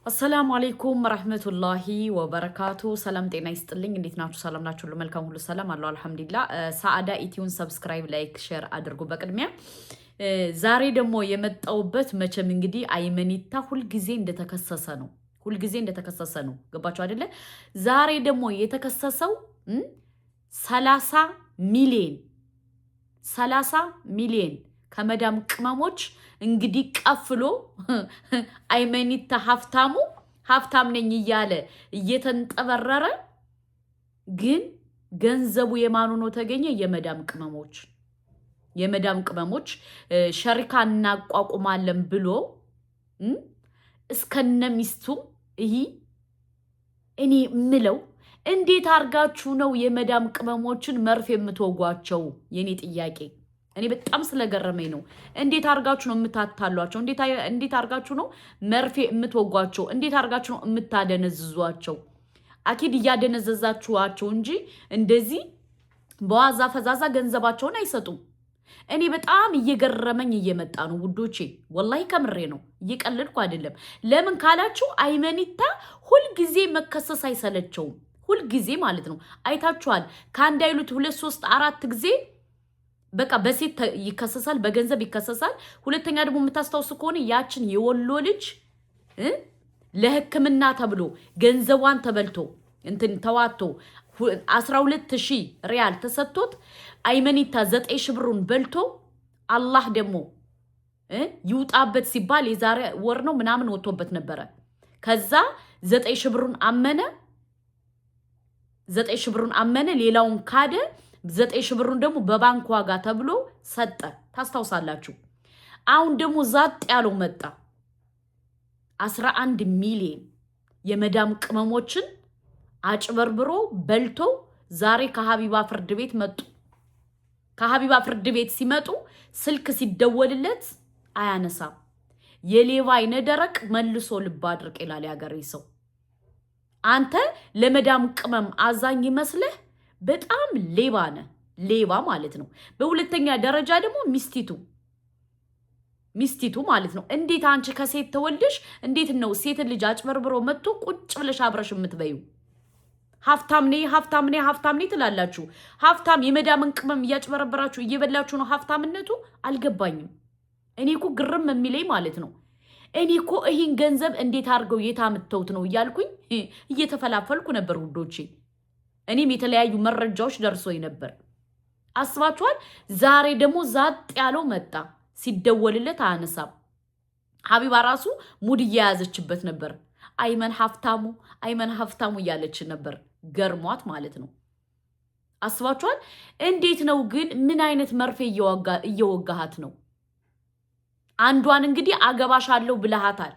አሰላሙ አለይኩም ወራህመቱላሂ ወበረካቱ። ሰላም ጤና ይስጥልኝ። እንዴት ናችሁ? ሰላም ናችሁ? ሁሉ መልካም ሁሉ ሰላም አለው አልሐምዱሊላህ። ሰዓዳ ኢትዮን ሰብስክራይብ፣ ላይክ፣ ሼር አድርጉ። በቅድሚያ ዛሬ ደግሞ የመጣውበት መቼም እንግዲህ አይመኒታ ሁልጊዜ እንደተከሰሰ ነው። ገባችሁ አይደለ? ዛሬ ደግሞ የተከሰሰው 30 ሚሊዮን ከመዳም ቅመሞች እንግዲህ ቀፍሎ አይመኒታ ሀብታም ነኝ እያለ እየተንጠበረረ ግን ገንዘቡ የማኑ ነው ተገኘ? የመዳም ቅመሞች ሸሪካ እናቋቁማለን ብሎ እስከነሚስቱ እኔ ምለው እንዴት አርጋችሁ ነው የመዳም ቅመሞችን መርፍ የምትወጓቸው? የኔ ጥያቄ እኔ በጣም ስለገረመኝ ነው። እንዴት አርጋችሁ ነው የምታታሏቸው? እንዴት አርጋችሁ ነው መርፌ የምትወጓቸው? እንዴት አርጋችሁ ነው የምታደነዝዟቸው? አኪድ እያደነዘዛችኋቸው እንጂ እንደዚህ በዋዛ ፈዛዛ ገንዘባቸውን አይሰጡም። እኔ በጣም እየገረመኝ እየመጣ ነው ውዶቼ፣ ወላሂ ከምሬ ነው፣ እየቀለድኩ አይደለም። ለምን ካላችሁ አይመኒታ ሁልጊዜ መከሰስ አይሰለቸውም። ሁልጊዜ ማለት ነው። አይታችኋል። ከአንድ አይሉት 2 3 4 ጊዜ በቃ በሴት ይከሰሳል፣ በገንዘብ ይከሰሳል። ሁለተኛ ደግሞ የምታስታውሱ ከሆነ ያችን የወሎ ልጅ ለሕክምና ተብሎ ገንዘቧን ተበልቶ ተዋቶ 12,000 ሪያል ተሰጥቶት አይመኒታ 9,000 ብሩን በልቶ አላህ ደግሞ ይውጣበት ሲባል የዛሬ ወር ነው ምናምን ወጥቶበት ነበረ። ከዛ 9,000 ብሩን አመነ፣ ሌላውን ካደ። 9,000 ብሩን ደግሞ በባንክ ዋጋ ተብሎ ሰጠ። ታስታውሳላችሁ። አሁን ደግሞ ዛጥ ያለው መጣ 11 ሚሊዮን የመዳም ቅመሞችን አጭበርብሮ በልቶ ዛሬ ከሀቢባ ፍርድ ቤት መጡ። ከሀቢባ ፍርድ ቤት ሲመጡ ስልክ ሲደወልለት አያነሳም። የሌባ አይነ ደረቅ መልሶ ልብ አድርቅ ይላል ያገሬ ሰው። አንተ ለመዳም ቅመም አዛኝ ይመስልህ በጣም ሌባ ማለት ነው። በሁለተኛ ደረጃ ደግሞ ሚስቲቱ ማለት ነው። እንዴት አንቺ ከሴት ተወልደሽ እንዴት ነው ሴት ልጅ አጭበርብሮ መጥቶ ቁጭ ብለሽ አብረሽ የምትበዩ? ሀብታም ነኝ ትላላችሁ። ሀብታም የመዳምን ቅመም እያጭበረበራችሁ እየበላችሁ ነው ሀብታምነቱ? አልገባኝም። እኔ እኮ ግርም የሚለኝ ማለት ነው። እኔ እኮ ይህን ገንዘብ እንዴት አድርገው የታምተውት ነው እያልኩኝ እየተፈላፈልኩ ነበር ውዶቼ። እኔም የተለያዩ መረጃዎች ደርሶኝ ነበር። አስባችኋል? ዛሬ ደግሞ ዛጥ ያለው መጣ። ሲደወልለት አያነሳም። ሀቢባ ራሱ ሙድ እየያዘችበት ነበር። አይመን ሀብታሙ እያለች ነበር። ገርሟት ማለት ነው። አስባችኋል? እንዴት ነው ግን? ምን አይነት መርፌ እየወጋሃት ነው? አንዷን እንግዲህ አገባሻለሁ ብለሃታል።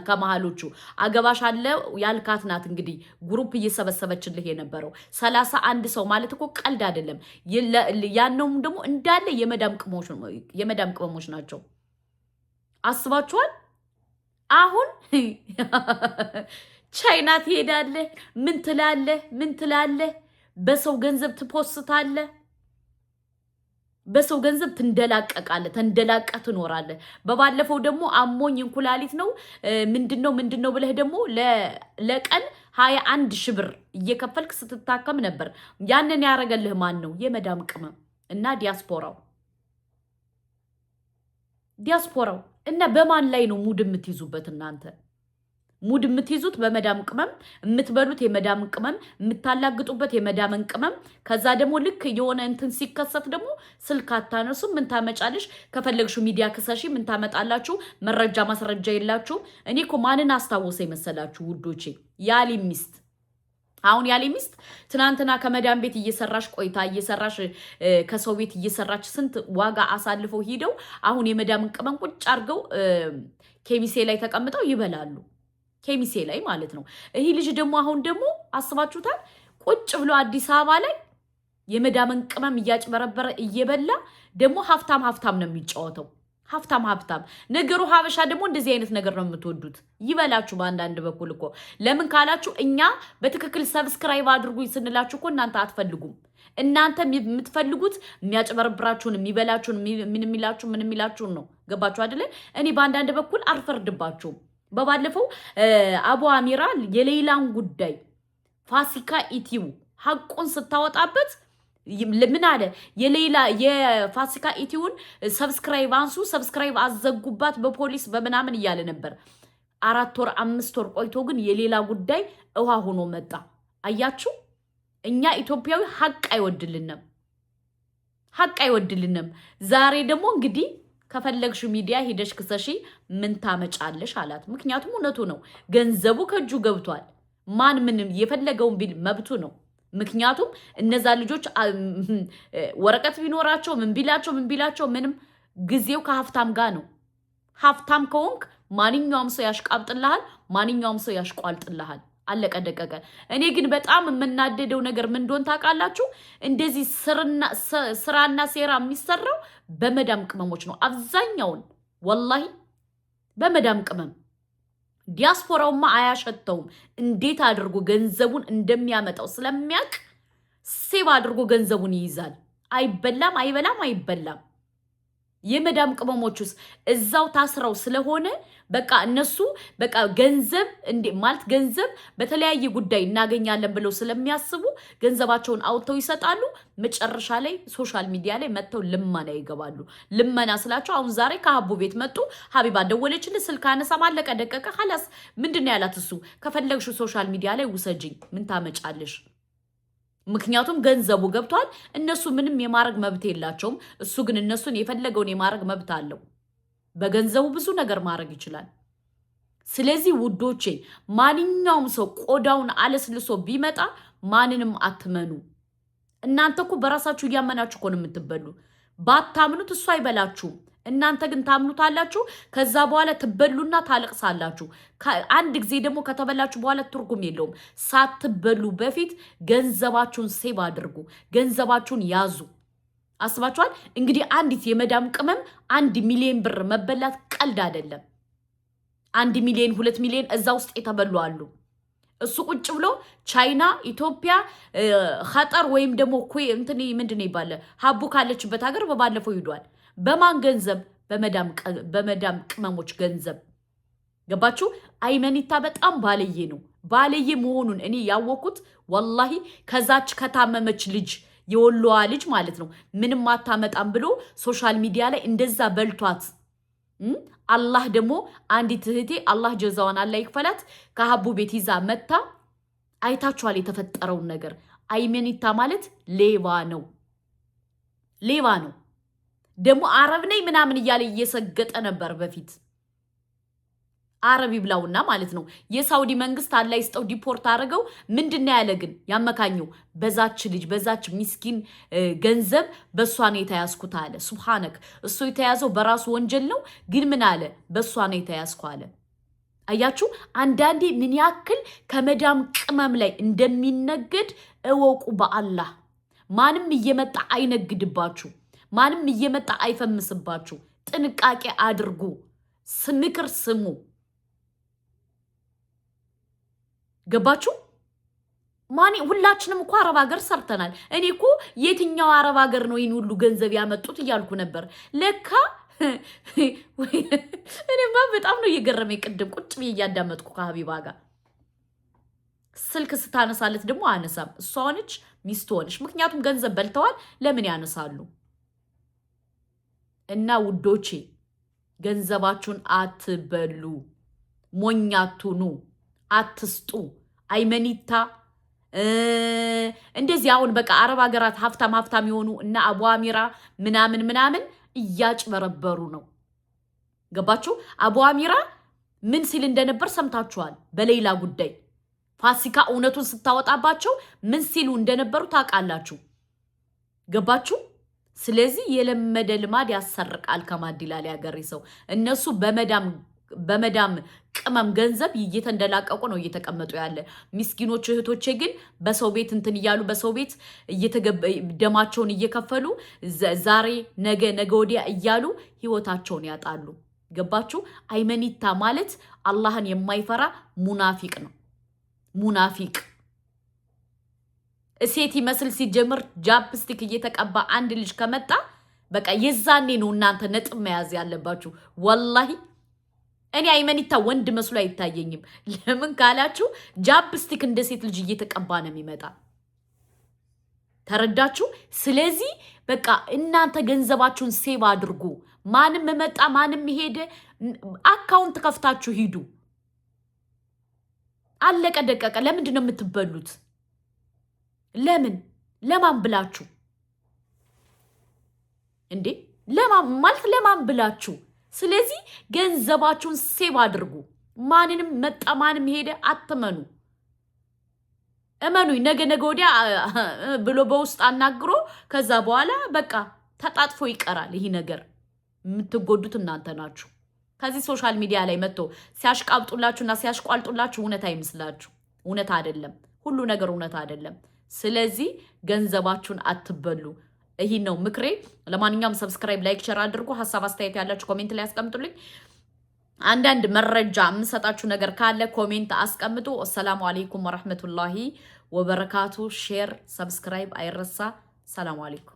ከመሃሎቹ አገባሻለሁ ያልካት ናት እንግዲህ ግሩፕ እየሰበሰበችልህ የነበረው 31 ሰው ማለት እኮ ቀልድ አይደለም። ያነውም ደግሞ እንዳለ የመዳም ቅመሞች ናቸው። አስባችኋል? አሁን ቻይና ትሄዳለህ፣ ምን ትላለህ? በሰው ገንዘብ ትፖስታለህ፣ በሰው ገንዘብ ትንደላቀቃለህ፣ ተንደላቀህ ትኖራለህ። በባለፈው ደግሞ አሞኝ እንኩላሊት ነው ምንድነው ብለህ ደግሞ ለቀን 21,000 ብር እየከፈልክ ስትታከም ነበር። ያንን ያረገልህ ማን ነው? የመዳም ቅመም እና ዲያስፖራው እና በማን ላይ ነው ሙድ የምትይዙበት እናንተ? ሙድ የምትይዙት በመዳም ቅመም፣ የምትበሉት የመዳም ቅመም፣ የምታላግጡበት የመዳምን ቅመም። ከዛ ደግሞ ልክ የሆነ እንትን ሲከሰት ደግሞ ስልክ አታነሱ። ምን ታመጫለሽ? ከፈለግሹ ሚዲያ ክሰሺ። ምን ታመጣላችሁ? መረጃ ማስረጃ የላችሁ። እኔ እኮ ማንን አስታወሰ የመሰላችሁ ውዶቼ? ያሊ ሚስት። አሁን ያሊ ሚስት ትናንትና ከመዳም ቤት እየሰራሽ ከሰው ቤት እየሰራች ስንት ዋጋ አሳልፈው ሂደው አሁን የመዳምን ቅመም ቁጭ አድርገው ኬሚሴ ላይ ተቀምጠው ይበላሉ። ኬሚሴ ላይ ማለት ነው። ይህ ልጅ ደግሞ አሁን ደግሞ አስባችሁታል? ቁጭ ብሎ አዲስ አበባ ላይ የመዳምን ቅመም እያጭበረበረ እየበላ ደግሞ ሀብታም ነው የሚጫወተው። ሀብታም ነገሩ። ሀበሻ ደግሞ እንደዚህ አይነት ነገር ነው የምትወዱት። ይበላችሁ በአንዳንድ በኩል እኮ። ለምን ካላችሁ እኛ በትክክል ሰብስክራይብ አድርጉኝ ስንላችሁ እኮ እናንተ አትፈልጉም። እናንተ የምትፈልጉት የሚያጭበረብራችሁን፣ የሚበላችሁን፣ ምን የሚላችሁን ነው። ገባችሁ አይደለ? እኔ በአንዳንድ በኩል አልፈርድባችሁም። በባለፈው አቡ አሚራ የሌላን ጉዳይ ፋሲካ ኢቲዩ ሐቁን ስታወጣበት ምን አለ? የሌላ የፋሲካ ኢቲዩን ሰብስክራይብ አንሱ፣ ሰብስክራይብ አዘጉባት በፖሊስ በመናምን እያለ ነበር። 4 ወር 5 ወር ቆይቶ ግን የሌላ ጉዳይ እውሃ ሆኖ መጣ። አያችሁ፣ እኛ ኢትዮጵያዊ ሐቅ አይወድልንም፣ ሐቅ አይወድልንም። ዛሬ ደግሞ እንግዲህ ከፈለግሽ ሚዲያ ሄደሽ ክሰሺ ምን ታመጫለሽ አላት። ምክንያቱም እውነቱ ነው፣ ገንዘቡ ከእጁ ገብቷል። ማን ምንም የፈለገውን ቢል መብቱ ነው። ምክንያቱም እነዛ ልጆች ወረቀት ቢኖራቸው ምን ቢላቸው ምንም ጊዜው ከሀብታም ጋር ነው። ሀብታም ከሆንክ ማንኛውም ሰው ያሽቃብጥልሃል፣ ማንኛውም ሰው ያሽቋልጥልሃል። አለቀ ደቀቀ። እኔ ግን በጣም የምናደደው ነገር ምን እንደሆነ ታውቃላችሁ? እንደዚህ ስራና ሴራ የሚሰራው በመዳም ቅመሞች ነው። አብዛኛውን ወላሂ በመዳም ቅመም። ዲያስፖራውማ አያሸተውም። እንዴት አድርጎ ገንዘቡን እንደሚያመጣው ስለሚያውቅ ሴቭ አድርጎ ገንዘቡን ይይዛል። አይበላም፣ አይበላም። የመዳም ቅመሞቹስ እዛው ታስረው ስለሆነ በቃ እነሱ በቃ ገንዘብ ማለት ገንዘብ በተለያየ ጉዳይ እናገኛለን ብለው ስለሚያስቡ ገንዘባቸውን አውጥተው ይሰጣሉ። መጨረሻ ላይ ሶሻል ሚዲያ ላይ መጥተው ልመና ይገባሉ። ልመና ስላቸው አሁን ዛሬ ከሀቡ ቤት መጡ። ሀቢባ ደወለችልህ፣ ስልክ አነሳም፣ አለቀ ደቀቀ። ሀላስ ምንድን ያላት እሱ? ከፈለግሽ ሶሻል ሚዲያ ላይ ውሰጅኝ፣ ምን ታመጫለሽ? ምክንያቱም ገንዘቡ ገብቷል። እነሱ ምንም የማረግ መብት የላቸውም። እሱ ግን እነሱን የፈለገውን የማረግ መብት አለው። በገንዘቡ ብዙ ነገር ማድረግ ይችላል። ስለዚህ ውዶቼ ማንኛውም ሰው ቆዳውን አለስልሶ ቢመጣ ማንንም አትመኑ። እናንተ እኮ በራሳችሁ እያመናችሁ እኮ ነው የምትበሉ። ባታምኑት እሱ አይበላችሁም። እናንተ ግን ታምኑታላችሁ። ከዛ በኋላ ትበሉና ታለቅሳላችሁ። አንድ ጊዜ ደግሞ ከተበላችሁ በኋላ ትርጉም የለውም። ሳትበሉ በፊት ገንዘባችሁን ሴቭ አድርጉ፣ ገንዘባችሁን ያዙ። አስባችኋል? እንግዲህ አንዲት የመዳም ቅመም 1 ሚሊዮን ብር መበላት ቀልድ አይደለም። 1 ሚሊዮን 2 ሚሊዮን እዛ ውስጥ የተበሉ አሉ። እሱ ቁጭ ብሎ ቻይና፣ ኢትዮጵያ፣ ኸጠር ወይም ደግሞ እንትን ምንድን ነው ይባላል ሀቡ ካለችበት ሀገር በባለፈው ሂዷል። በማን ገንዘብ? በመዳም ቅመሞች ገንዘብ። ገባችሁ? አይመኒታ በጣም ባለየ ነው። ባለየ መሆኑን እኔ ያወኩት ወላሂ ከዛች ከታመመች ልጅ የወሎዋ ልጅ ማለት ነው ምንም አታመጣም ብሎ ሶሻል ሚዲያ ላይ እንደዛ በልቷት አላህ ደግሞ አንዲት እህቴ አላህ ጀዛዋን አላህ ይክፈላት ከሀቡ ቤት ይዛ መታ። አይታችኋል የተፈጠረውን ነገር። አይመኒታ ማለት ሌባ ነው። ደግሞ አረብ ነኝ ምናምን እያለ እየሰገጠ ነበር በፊት። አረብ ይብላውና ማለት ነው። የሳውዲ መንግስት አላህ ይስጠው ዲፖርት አድርገው ምንድነው ያለ ግን ያመካኘው በዛች ልጅ በዛች ሚስኪን ገንዘብ በሷ ነው የተያዝኩት አለ። ሱብሃነክ እሱ የተያዘው በራሱ ወንጀል ነው፣ ግን ምን አለ? በሷ ነው የተያዝኩ አለ። አያችሁ አንዳንዴ ምን ያክል ከመዳም ቅመም ላይ እንደሚነገድ እወቁ። በአላህ ማንም እየመጣ አይነግድባችሁ፣ ማንም እየመጣ አይፈምስባችሁ። ጥንቃቄ አድርጉ፣ ምክር ስሙ። ገባችሁ? ሁላችንም እኮ አረብ ሀገር ሰርተናል። እኔ እኮ የትኛው አረብ ሀገር ነው ይህን ሁሉ ገንዘብ ያመጡት እያልኩ ነበር። ለካ እኔማ በጣም ነው እየገረመኝ። ቅድም ቁጭ ብዬ እያዳመጥኩ ከሀቢባ ጋር ስልክ ስታነሳለት ደግሞ አነሳም። እሷ ሆነች ሚስት ሆነች። ምክንያቱም ገንዘብ በልተዋል። ለምን ያነሳሉ? እና ውዶቼ ገንዘባችሁን አትበሉ፣ ሞኝ አትሁኑ፣ አትስጡ። አይመኒታ እንደዚህ አሁን በቃ አረብ ሀገራት ሀብታም የሆኑ እና አቡ አሚራ ምናምን እያጭበረበሩ ነው። ገባችሁ? አቡ አሚራ ምን ሲል እንደነበር ሰምታችኋል። በሌላ ጉዳይ ፋሲካ እውነቱን ስታወጣባቸው ምን ሲሉ እንደነበሩ ታውቃላችሁ። ገባችሁ? ስለዚህ የለመደ ልማድ ያሰርቃል ከማድ ይላል ያገሬ ሰው። እነሱ በመዳም ቅመም ገንዘብ እየተንደላቀቁ ነው እየተቀመጡ ያለ። ምስኪኖች እህቶቼ ግን በሰው ቤት እንትን እያሉ በሰው ቤት ደማቸውን እየከፈሉ ዛሬ ነገ ወዲያ እያሉ ህይወታቸውን ያጣሉ። ገባችሁ? አይመኒታ ማለት አላህን የማይፈራ ሙናፊቅ ነው። ሙናፊቅ ሴት ይመስል ሲጀምር ጃፕስቲክ እየተቀባ አንድ ልጅ ከመጣ በቃ የዛኔ ነው እናንተ ነጥብ መያዝ ያለባችሁ። ወላሂ እኔ አይመኒታ ወንድ መስሎ አይታየኝም። ለምን ካላችሁ ጃፕስቲክ እንደ ሴት ልጅ እየተቀባ ነው የሚመጣ። ተረዳችሁ? ስለዚህ በቃ እናንተ ገንዘባችሁን ሴቭ አድርጉ። ማንም መጣ ማንም ሄደ አካውንት ከፍታችሁ ሂዱ። አለቀ ደቀቀ። ለምንድን ነው የምትበሉት? ለማን ብላችሁ እንዴ? ለማን ብላችሁ? ስለዚህ ገንዘባችሁን ሴቭ አድርጉ። ማንንም መጣ ማንም ሄደ አትመኑ። እመኑኝ ነገ ወዲያ ብሎ በውስጥ አናግሮ ከዛ በኋላ በቃ ተጣጥፎ ይቀራል። ይሄ ነገር የምትጎዱት እናንተ ናችሁ። ከዚህ ሶሻል ሚዲያ ላይ መጥቶ ሲያሽቃብጡላችሁና ሲያሽቋልጡላችሁ እውነት አይመስላችሁ። እውነት አይደለም፣ ሁሉ ነገር እውነት አይደለም። ስለዚህ ገንዘባችሁን አትበሉ። ይሄ ነው ምክሬ። ለማንኛውም ሰብስክራይብ፣ ላይክ፣ ሼር አድርጉ። ሐሳብ አስተያየት ያላችሁ ኮሜንት ላይ አስቀምጡልኝ። አንዳንድ መረጃ የምሰጣችሁ ነገር ካለ ኮሜንት አስቀምጡ። አሰላሙ አለይኩም ወራህመቱላሂ ወበረካቱ። ሼር፣ ሰብስክራይብ አይረሳ። ሰላም አለይኩም።